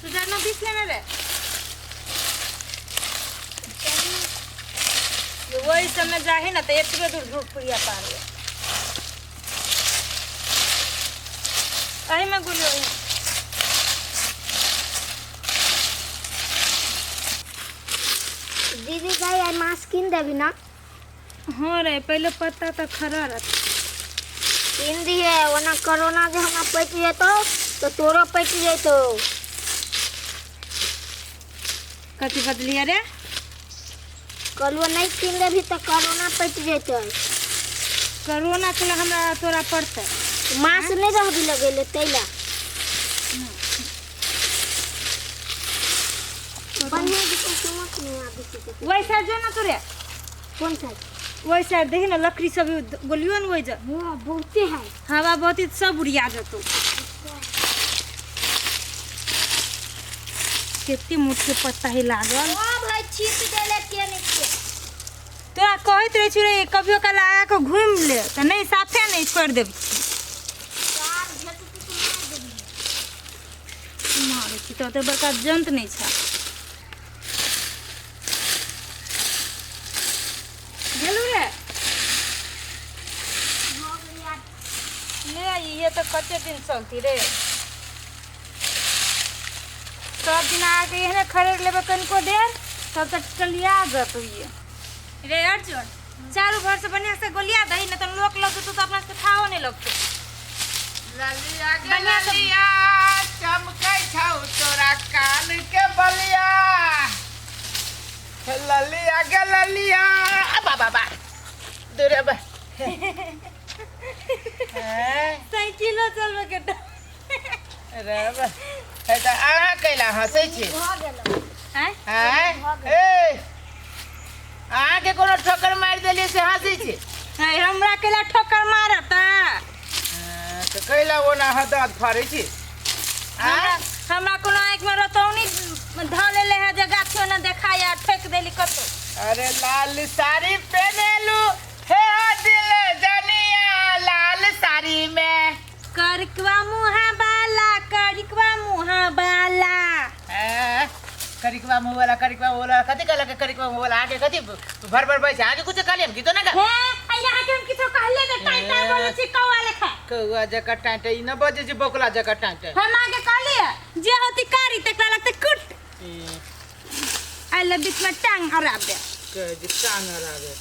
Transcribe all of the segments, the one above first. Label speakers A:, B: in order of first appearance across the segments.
A: तू जाना बीच लेना रे वही समय जाही ना तो एक दूर झूठ पुड़िया पार ले अही में गुलियो
B: दीदी गई आई मास्क किन देवी ना
A: हाँ रे पहले पता तो खरा रहता
B: किन दी है वरना कोरोना जो हमरा पट जेतो तो तोरो पट जेतो
A: कथी बदलिया रे
B: कलवा नहीं किन देवी तो कोरोना पट जेतो
A: कोरोना के हमरा तोरा पड़ते
B: मास्क नहीं रहबी लगेले तैला बढ़िया दिखो चमक नहीं आबी के
A: वैसा जो ना तोरे
B: कौन सा
A: वैसा देखी ना लकड़ी सब गोलियो न वही जा
B: हां बहुते है
A: हवा बहुत सब उड़िया जतो कितनी मुट्ठी पत्ता ही लागल
B: ओ भाई छीट देले के नीचे
A: तोरा कहत रही छी रे कभियो का लगा के घूम ले त नहीं साफे नहीं छोड़ देब
B: चार झट तू
A: मारे छी तो बड़का जंत नहीं छा गेलू रे ले ये तो कते दिन चलती रे सब दिन आके यहने खरीद लेबे कनको देर तब तक चलिया जतू ये रे अर्जुन चारू घर से बढ़िया से गोलिया दही न तो लोक लग तो अपना से खाओ नहीं लगतो
C: ललिया गे ललिया चमकै छौ तोरा कान के बलिया ललिया गे ललिया बाबा दूरे बा
A: साइकिलो चलबे के
C: रे बा है त आ कैला हंसै छी
B: भ गेल
A: हैं
C: हैं ए आ के कोनो ठोकर मार देलिए से हंसै छी
A: है हमरा केला ठोकर मारता
C: तो कैला ओना हदात फाड़ै छी
A: हमरा कोनो आँख में रतौनी ध लेले है जे गाछो न देखाया ठेक देली कतो
C: अरे लाल साड़ी पहनेलू हे दिल जनिया लाल साड़ी में
A: करकवा मुहा बाला
C: करिकवा मुँह वाला कथी कहला के करिकवा मुँह वाला आगे कथी भर बैठे आगे कुछ कहली हम गीतो ना गा
A: हे आइया आके हम किछो कहले जे टाइटा बोले छी कौवा लेखा
C: कौआ जका टांटे ई न बजे जे बकुला जका टांटे
A: हम आगे कहली जे होती कारी तकला लगते कुट आइले बीच में टांग अराब दे
C: के जे टांग अराबे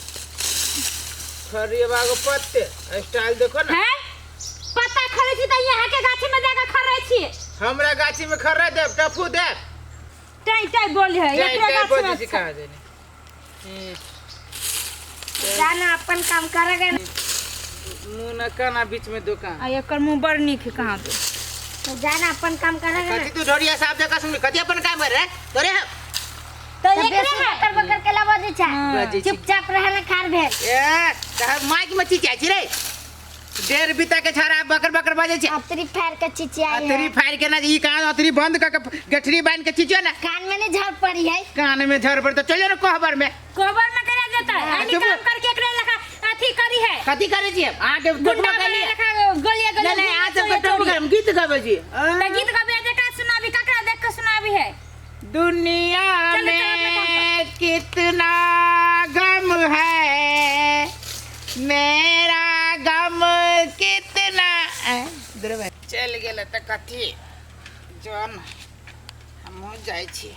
C: खरियवा को पत्ते स्टाइल देखो ना
A: हैं पत्ता खरे छी त यहाँ के गाछी में जाके खरे छी
C: हमरा गाछी में खर्रा देब टफू देब
A: टाइटा बोली है एकरा गाछी में
C: सिखा देनी
B: जाना अपन काम करेगा
C: मुंह न काना बीच में दुकान
A: आ एकर मुंह बड़ नीक है कहां पे
B: तो जाना अपन काम करेगा
C: कथी तू ढोरिया साहब जका सुन कथी अपन काम कर रे तोरे
A: तो
B: तो
A: एकरे है
B: बकर बकर के लबा दे छा
C: बजे छी।
B: चुपचाप रहना खार भेल
C: ए तहर माइक में चिचिया छी रे डेढ़ बीता के छाड़ा बकर बकर बजे छी
B: अतरी फाड़ के चिचिया
C: अतरी फाड़ के ना ई कान अतरी बंद क के गठरी बांध के चिचियो ना
B: कान में नहीं झड़ पड़ी है
C: कान में झड़ पड़ तो चलियो ना कोहबर में
A: कोबर में करा जाता है आनी
C: चुप।
A: काम करके एकरे लखा अथी करी है
C: कथी करे छी आगे
A: गुंडा
C: टोकमा
A: में
C: गली
A: लखा गोलिया गोलिया
C: नहीं आज सब टोकमा कर हम गीत गावे छी
A: त गीत गाबे जे का सुनाबी ककरा देख के सुनाबी है
C: दुनिया
A: चलो, चलो, अपने काम
C: में कितना गम है मेरा गम कितना चल गेल त कथी जन हम जाय छी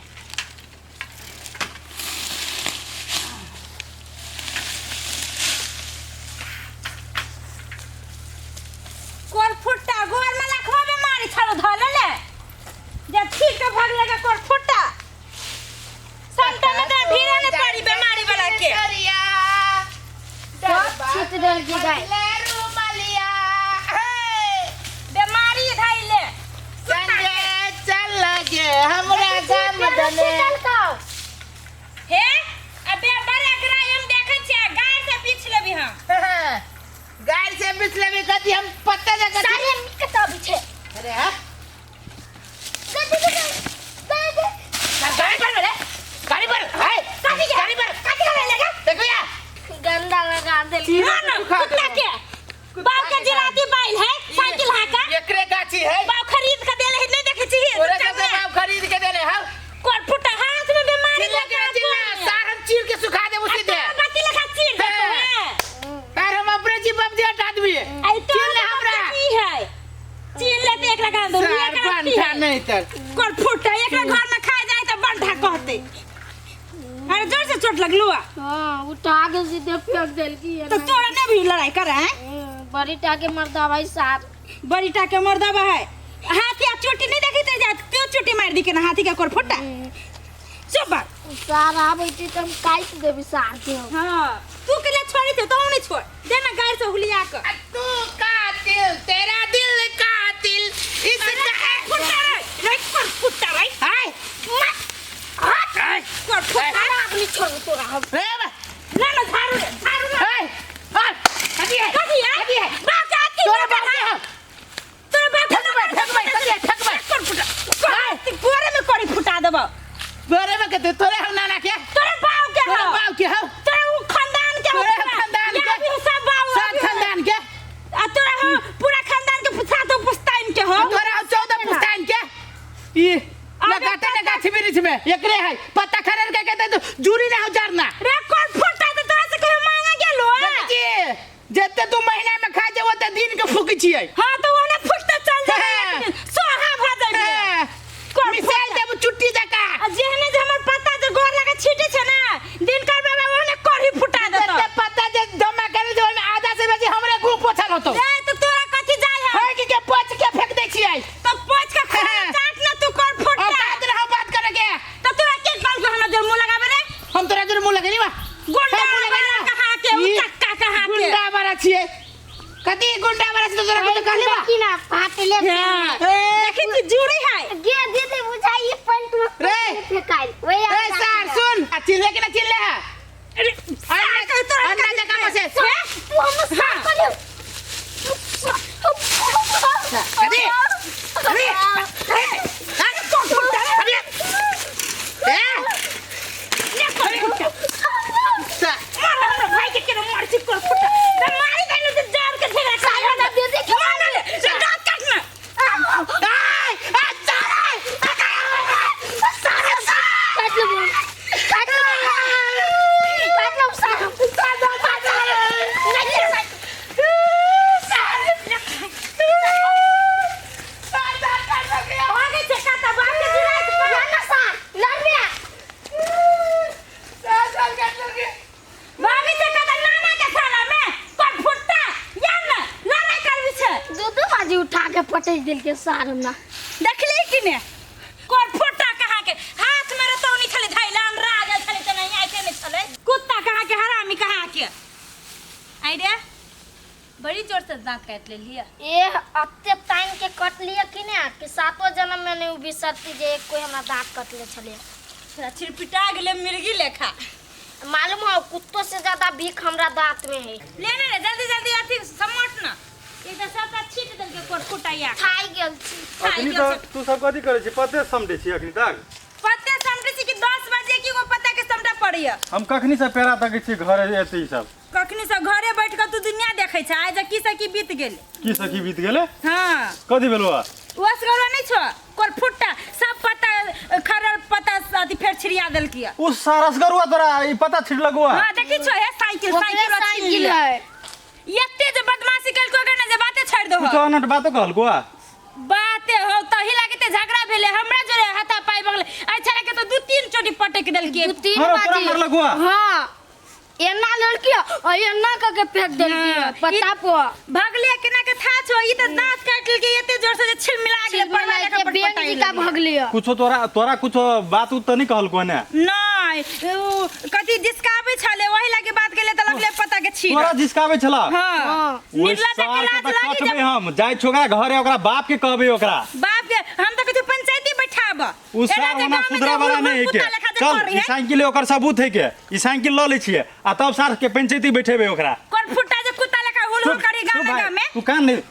A: कोर फुट्टा गोर में लखवा में मारी छलो धले ले जब ठीक के भाग लगा कोर फुट्टा संता में तो भीड़ ने पड़ी बीमारी वाला के
B: सब छीट देल की गाय
A: बीमारी धइले
C: संजय चल लगे हमरा गाम दने
A: हे अबे बड़े ग्राम देखे छे गाय से पीछ लेबी हम
C: गाड़ी से पिछले भी कथी हम पत्ता जगह
B: सारे मिट तो बिछे
C: अरे हां गाड़ी पर हाय गाड़ी पर
B: काटी का लेगा
C: देखो या
B: गंदा लगा दे
A: ना ना कुत्ता के बाप के जिराती बैल है साइकिल हाका
C: एकरे गाछी है
A: बाप खरीद के देले है नहीं देखे छी
C: तोरे सब बाप खरीद के भीतर
A: कोर फुटा एकरा घर में खा जाए त बंधा कहते। अरे जोर से चोट लगलू
B: हां उठा के सीधे फेंक देल की
A: तो तोरा ने भी लड़ाई करे हैं?
B: बड़ी टाके मर्दा भाई साथ
A: बड़ी टाके मर्दा बा है हाथी आ चोटी नहीं देखते जा क्यों चोटी मार दी के ना हाथी का कोर फुटा सब
B: सार आबै छी त हम काट देबी सार के
A: हां तू के लिए छोड़ी थे तो नहीं छोड़ देना गाय से हुलिया कर
C: तू कातिल तेरा दिल कातिल इसका
A: फुटा रे नहीं कोर फुटा रे
C: हाय
A: कोर फुटा
B: अपनी छोड़ तोरा हम
C: रे
A: ना ना झाड़ू रे
C: हाय हाय कदी है
A: बात आती
C: तोरा बाप है
A: तोरा बाप
C: ठक भाई
A: कोर फुटा ती गोरे में कोरी फुटा देबो
C: गोरे में कहते तोरे हम नाना के
A: तोरा बाप के
C: तोरे
A: हो
C: बाप के हो
A: तोरा वो खानदान के हो
C: तोरे खानदान के
A: भी सब बाप
C: सात खानदान के
A: आ तोरा हो पूरा खानदान के पुछा तो पुस्ताइन के हो
C: तोरा 14 पुस्तान के ई लगाते ने गाछ बिरिछ में एकरे है पत्ता खरर के कहते तो जूरी ना हो जारना
A: रे कोन फुटा तो तोरा से कहे मांगा गेलो
C: देखी जते तू महीना में खा जे ओते दिन के फूकी छियै
A: हां तो ओने फुटता चल जाए सोहा भ जाए कोन
C: मिसाल देब चुट्टी जका
A: जेहने जे हमर पत्ता जे गोर लगा छीटे छै ना दिन कर बाबा ओने कोरी फुटा देतो
C: जते पत्ता जे जमा करे जे ओमे आधा से बेसी हमरे गु पोछल होतो
A: ए तो तोरा कथि जाय है
C: होय के पोछ के फेंक दे छियै
A: तो पोछ के खा चाट ना तू कोन फुटा
C: अब बात रहा बात करे के
A: तो तोरा के कल को हमरा जर मुंह लगाबे रे
C: हम तोरा जर मुंह लगेनी बा
A: गुंडा वाला कहा के उ चक्का कहा के
C: गुंडा बारा छियै कदी गुंडा बारा से तोरा कुछ कहली बा
B: की ना फाट ले
A: देखी तू जुड़ी है
B: गे दीदी बुझाई ये पंट में
C: रे
B: फेकाई ओए
C: ए सर सुन आ चिल्ले के ना चिल्ले है
A: अरे
C: अन्ना जका बसे
B: तू हम साथ कर
C: कदी अरे अरे तो फुटा अरे ए
A: ले कोरी फुटा मार भाई के मार छी कोर फुटा मारी गइलो तो जार के फेरा खाया ना दे दे मार ले से दांत काटना
C: आई आ सारे
B: काट लो काट लो साथ
A: आगे से काटा बाप के दिलाई तो ना सा लड़ रे भाभी से काटा नाना के साला में कोर फुटा या ना लड़ाई करबी छे
B: दूध बाजी उठा के पटक दिल के सार ना
A: देखली कि ने कोर फुटा कहां के हाथ में रतौनी छले धैलान राज छले त नहीं आइते ने छले कुत्ता कहां के हरामी कहां के आई रे बड़ी जोर से दांत काट ले लिया
B: ए अत्ते टाइम के कट लिया कि ने कि सातों जन्म में नहीं बिसरती जे कोई हमरा दांत कट ले छले
A: थोड़ा छिरपिटा गेले मिर्गी लेखा
B: मालूम है कुत्तों से ज्यादा भीख हमरा दांत में है
A: लेने रे जल्दी जल्दी अथी समट ना एक तो सबका छीट देल के कोर फुटाइया
B: खाई गेल छी
D: अखनी तक तू सब कथी करे छी पते समझे छी अखनी तक
A: पत्ते समटे छी कि 10 बजे की को पता के समटा पड़िया
D: हम कखनी से पेरा तक छी घरे एते ई सब
A: कखनी से घरे बैठ के तू दुनिया देखै छ आज की से की बीत गेल
D: की सखी बीत गेले
A: हां
D: कथी भेलवा
A: ओस गरवा नहीं छ कोर फुट्टा सब पता खरल पता अथी फेर छिड़िया देल किया
D: उ सारस गरुआ तोरा ई पता छिड़ लगवा
A: हां देखी छ हे साइकिल
B: है
A: एते जे बदमाशी कल को ने जे बाते छोड़ दो
D: तू तो अनट बातो कहल को
A: बाते हो तही लागते झगड़ा भेले हमरा जोरे हाथा पाई बगले अच्छा के तो 2-3 चोटी पटक देल के
B: 3
D: तोरा
B: बाजी
D: मार लगवा
B: हां एना लड़की और एना के फेंक देल
A: हाँ,
B: पता पो
A: भगले केना के था छो ई त दांत काट ले के एते जोर से जे छिल मिला गेले परवा
B: के बेंग जी का भगली
D: कुछो तोरा कुछो बात उत नहीं कहल को ने
A: नहीं उ कथि जिसकाबे छले वही लागे बात केले त लगले पता के छी
D: तोरा जिसकावे छला
A: हां
D: ओइ
A: निर्लज के
D: सार
A: लाज
D: के
A: लागी
D: कटबे
A: जब
D: हम जाय छोकरा घरे ओकरा बाप के कहबे ओकरा
A: बाप के हम त कथि पंचायती बैठाब
D: उ सार होना सुधरा वाला नहीं है के चल ई साइकिल ओकर सबूत है के ई साइकिल ल ले छिए आ तब सार के पंचायती बैठेबे ओकरा
A: कोन फुट्टा जे कुत्ता लेखा हुल हुल करी गाना में
D: तू कान नहीं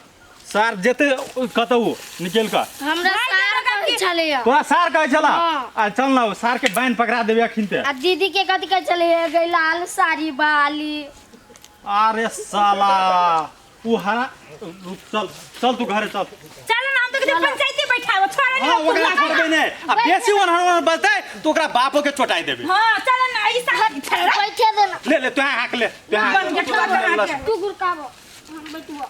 D: सार जेते कतऊ निकल का
B: हमरा सार कहि छले
D: तोरा सार कहे छला
B: हाँ।
D: आ चल ना सार के बैन पकड़ा देबे अखिनते
B: आ दीदी के कथि कहि छले गई लाल साड़ी बाली
D: अरे साला उ हरा चल चल तू घरे चल
A: चल ना हम तो कथि पंचायती बैठाब छोड़ा
D: हां ओकरा छोड़बे ने आ बेसी ओनहर बताए तो ओकरा बापो के चोटाई देबे
A: हां चल ना ई साथ
B: बैठे देना
D: ले ले तू हाक ले
B: तू गुरकाबो हम बैठुआ